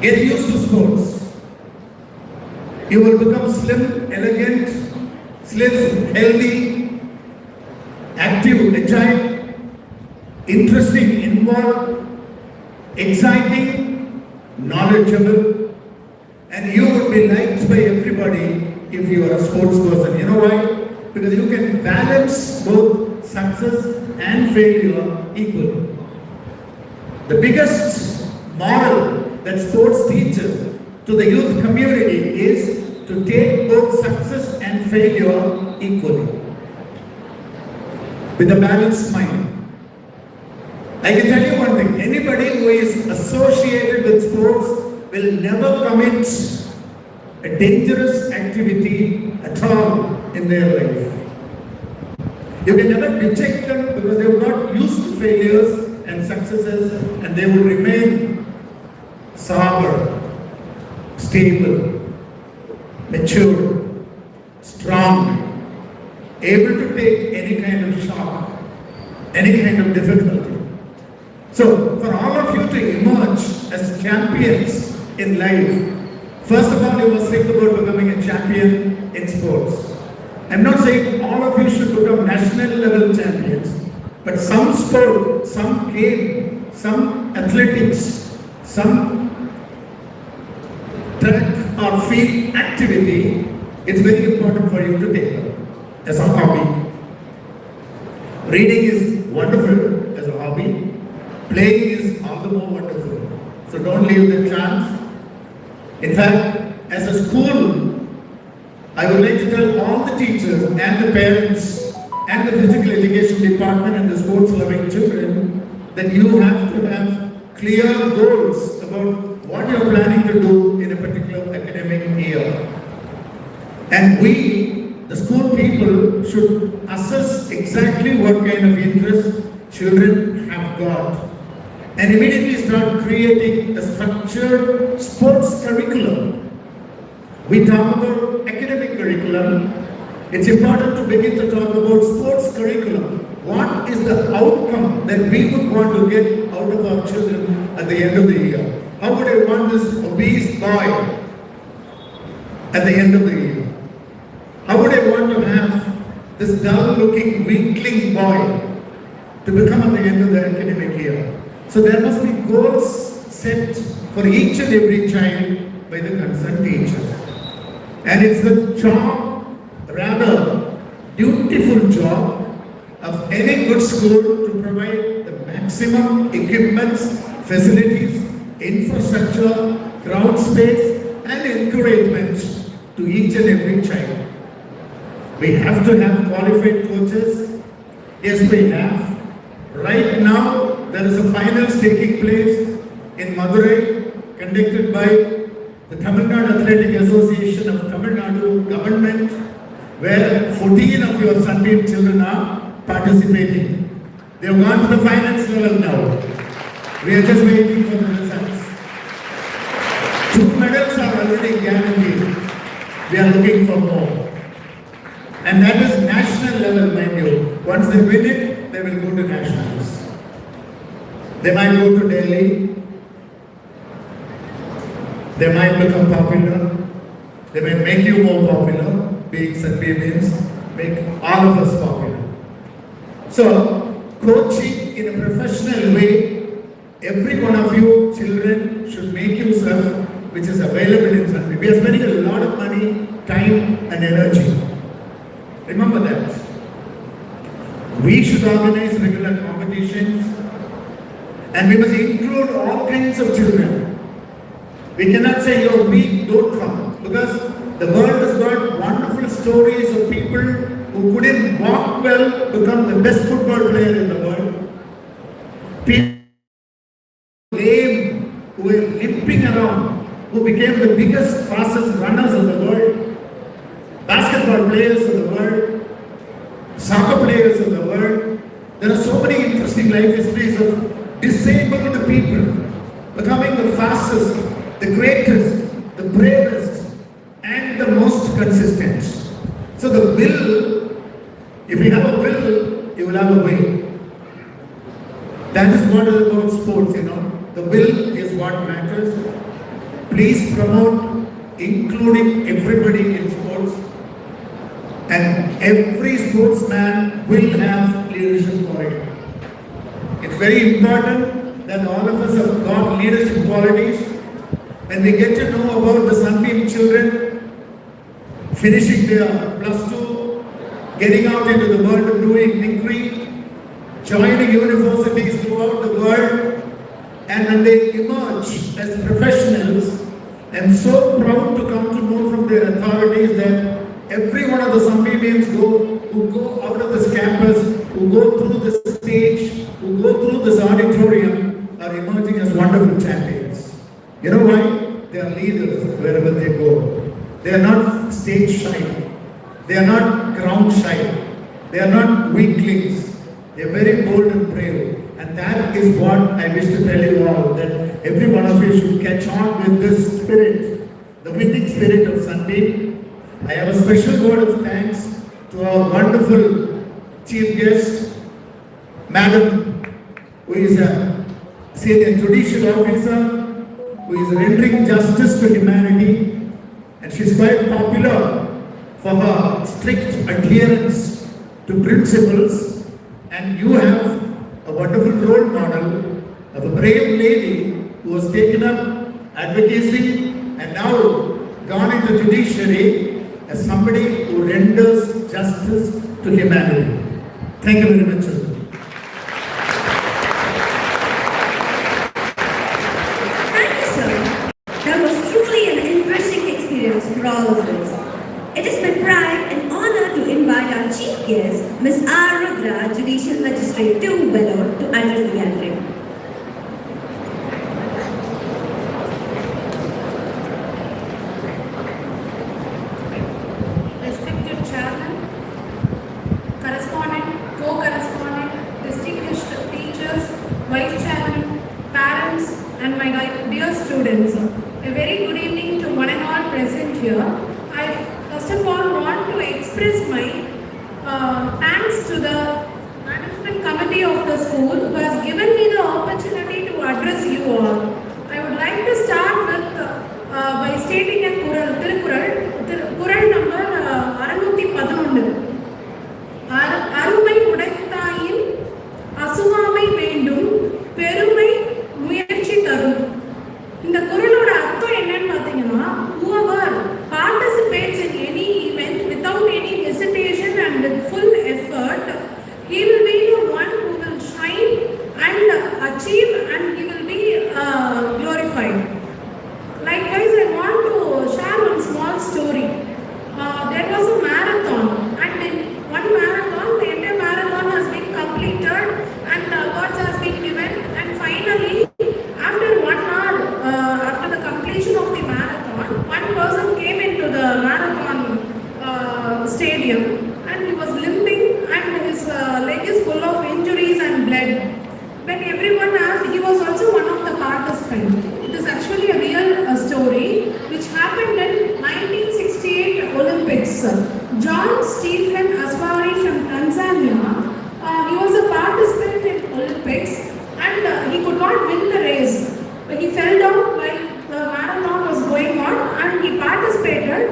Get used to sports. You will become slim, elegant, slim, healthy, active, agile, interesting, involved, exciting, knowledgeable, and you would be liked by everybody if you are a sports person. You know why? Because you can balance both success and failure equally. The biggest moral that sports teaches to the youth community is to take both success and failure equally, with a balanced mind. I can tell you one thing, anybody who is associated with sports will never commit a dangerous activity at all in their life. You can never reject them because they are not used to failures and successes, and they will remain sober, stable, mature, strong, able to take any kind of shock, any kind of difficulty. So, for all of you to emerge as champions in life, first of all, you must think about becoming a champion in sports. I'm not saying all of you should become national level champions, but some sport, some game, some athletics, some track or field activity, it's very important for you to take up as a hobby. Reading is wonderful as a hobby. Playing is all the more wonderful. So don't leave the chance. In fact, as a school, I would like to tell all the teachers and the parents and the physical education department and the sports loving children that you have to have clear goals about what you are planning to do in a particular academic year. And we, the school people, should assess exactly what kind of interest children have got and immediately start creating a structured sports curriculum. We talk about academic curriculum. It's important to begin to talk about sports curriculum. What is the outcome that we would want to get out of our children at the end of the year? How would I want this obese boy at the end of the year? How would I want to have this dull-looking, weakling boy to become at the end of the academic year? So there must be goals set for each and every child by the concerned teacher. And it's the job, rather dutiful job of any good school to provide the maximum equipments, facilities, infrastructure, ground space and encouragement to each and every child. We have to have qualified coaches. Yes, we have. Right now, there is a finals taking place in Madurai, conducted by the Tamil Nadu Athletic Association of Tamil Nadu government, where 14 of your sunbeam children are participating. They have gone to the finals level now. We are just waiting for the results. 2 medals are already guaranteed. We are looking for more. And that is national level, mind you. Once they win it, they will go to nationals. They might go to Delhi. They might become popular. They may make you more popular. Being Sunbeamians, make all of us popular. So, coaching in a professional way, every one of you children should make use of, which is available in Sunbeam. We are spending a lot of money, time and energy. Remember that. We should organize regular competitions and we must include all kinds of children. We cannot say you're weak, don't come, because the world has got wonderful stories of people who couldn't walk well become the best football player in the world. People lame, who were limping around, who became the biggest, fastest runners of the world. Basketball players of the world, soccer players of the world. There are so many interesting life histories of disabled people becoming the fastest, the greatest, the bravest, and the most consistent. So the will, if you have a will, you will have a way. That is what is about sports, The will is what matters. please promote including everybody in sports, and every sportsman will have leadership quality. It's very important that all of us have got leadership qualities. When we get to know about the Sunbeam children finishing their +2, getting out into the world of doing degree, joining universities throughout the world, and when they emerge as professionals, I'm so proud to come to know from their authorities that every one of the Sunbeamians who go out of this campus, who go through this stage, who go through this auditorium, are emerging as wonderful champions. You know why? They are leaders wherever they go. They are not stage shy. They are not ground shy. They are not weaklings. They are very bold and brave. And that is what I wish to tell you all, that every one of you should catch on with this spirit, the winning spirit of Sunbeam. I have a special word of thanks to our wonderful chief guest, Madam, who is a senior judicial officer, who is rendering justice to humanity, and she is quite popular for her strict adherence to principles, and you have a wonderful role model of a brave lady who has taken up advocacy and now gone into judiciary as somebody who renders justice to humanity. Thank you very much, sir. Thank you, sir. That was truly an interesting experience for all of us. It is my pride and honor to invite our chief guest, Ms. R. Rudra, Judicial Magistrate to Vellore, to address the gathering. Respected Chairman, Correspondent, Co-Correspondent, Distinguished Teachers, Vice Chairman, Parents, and my dear students, a very good evening to one and all present here. I first of all want to express my thanks to the management committee of the school who has given me the opportunity to address you all. I would like to start with by stating a Kural number 611. அருமை உடைத்தாயின் அசுவாமை வேண்டும் பெருமை முயற்சி தரும். இந்த குறளோட அர்த்தம் என்னன்னு பார்த்தீங்கன்னா, whoever participates in any event without any hesitation and with full effort, he will be the one who will shine and achieve, and he will be glorified. Likewise, I want to share one small story. There was a marathon, and in one marathon, the entire marathon has been completed and awards has been given, and finally, after 1 hour, after the completion of the marathon, one person came into the marathon stadium, and he was limping, and his leg is full of injuries and blood. When everyone asked, he was also one of the participants. It is actually a real story which happened in 1968 Olympics. John Stephen Aswari from Tanzania, he was a participant in Olympics, and he could not win the race. He fell down while the marathon was going on, and he participated,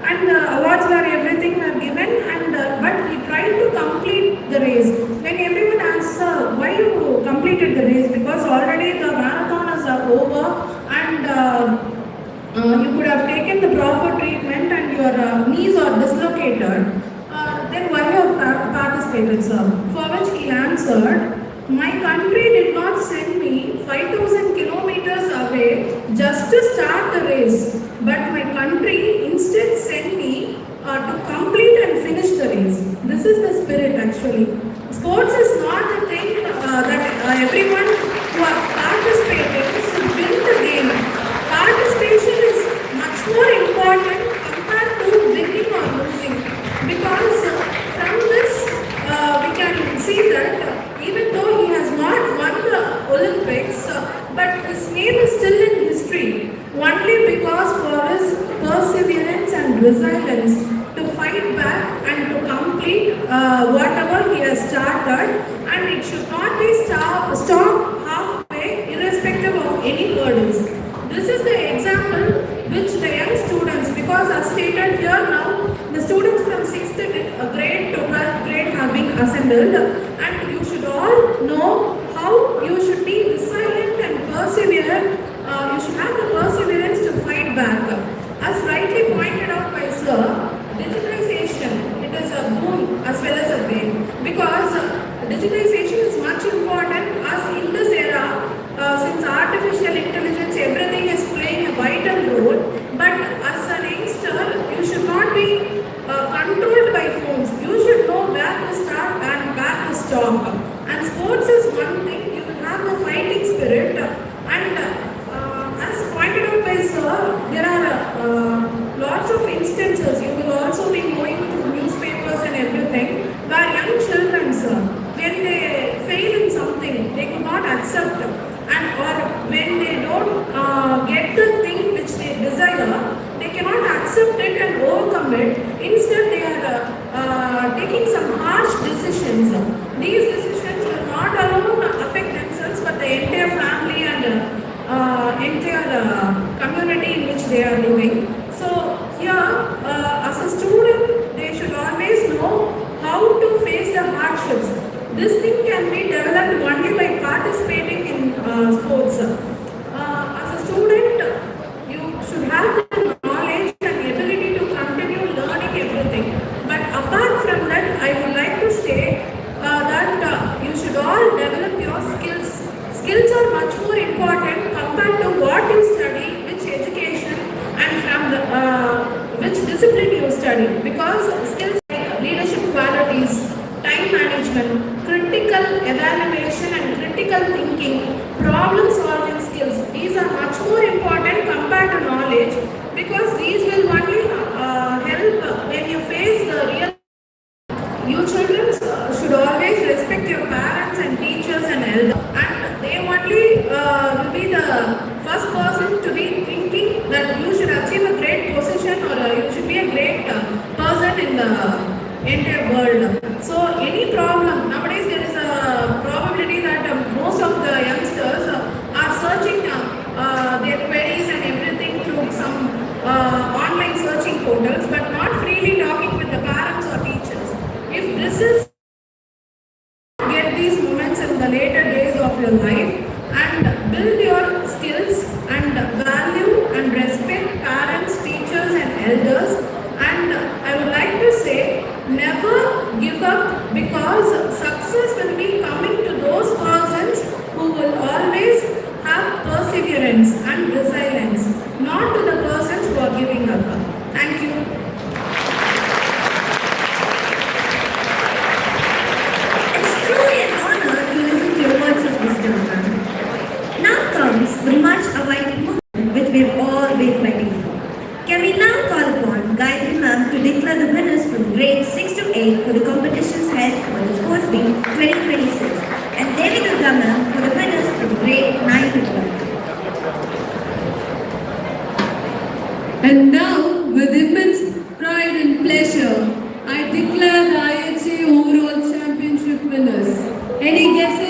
and awards were everything were given, and but he tried to complete the race. When everyone asked, why you completed the race, because already the marathon is over, and you could have taken the proper treatment and your knees are dislocated, then why you have participated, sir? For which he answered, my country did not send me 5,000 kilometers away just to start the race, but my country instead sent me to complete and finish the race. This is the spirit actually. Sports is not the thing that everyone who are participating should win the game. Participation is much more important compared to winning or losing, because from this we can see that even though he has not won the Olympics, but his name is still in history only because for his perseverance and resilience to fight back and to complete whatever he has started, and it should not be stopped halfway irrespective of any hurdles. This is the example as stated here now, the students from 6th grade to 12th grade have been assembled, and you should all know how you should be resilient and persevere. You should have the perseverance to fight back. As rightly pointed out by Sir, digitization, it is a boon as well as a bane, because digitization is much important as in this era, since artificial intelligence, everything is playing a vital role. But as an youngster, you should not be controlled by phones. You should know where to start and where to stop. And sports is one thing, you will have the fighting spirit. And as pointed out by Sir, there are lots of instances. You will also be going through newspapers and everything where young children, sir, when they fail in something, they could not accept, and or when they don't get the thing which they desire, they cannot accept it and overcome it. Instead, they are taking some harsh decisions. These decisions will not alone affect themselves, but the entire family and entire community in which they are living. So here, as a student, they should always know how to face the hardships. This thing can be developed only by participating in sports. As a student, you should have the knowledge and the ability to continue learning everything. But apart from that, I would like to say that you should all develop your skills. Skills are much more important compared to what you study, which education, and from the which discipline you study. Because skills like leadership qualities, time management, critical evaluation and critical thinking, problem solving skills, these are much more important compared to knowledge, because these will only help when you face the real. You children should always respect your parents and teachers and elders, and they only will be the first person to be thinking that you should achieve a great position, or you should be a great person in the entire world. So any problem, nowadays there is a probability that most of the youngsters are searching their queries and everything through some online searching portals, but not freely talking with the parents or teachers. If this is get these moments in the later days of your life, and build your skills and value and respect parents, teachers and elders. And I would like to say, never give up, because success will be coming to those persons who will always have perseverance and resilience, not to the persons who are giving up. Thank you. It's truly an honor to listen to your words of wisdom, ma'am. Now comes the much awaited moment which we've all been waiting for. Can we now call upon Gayatri ma'am to declare the winners from grades 6 to 8 for the competitions held for the Sports Week 2026, and Devi Durga ma'am for the winners from grade 9 to 12. And now, with immense pride and pleasure, I declare the IHA overall championship winners. Any guesses?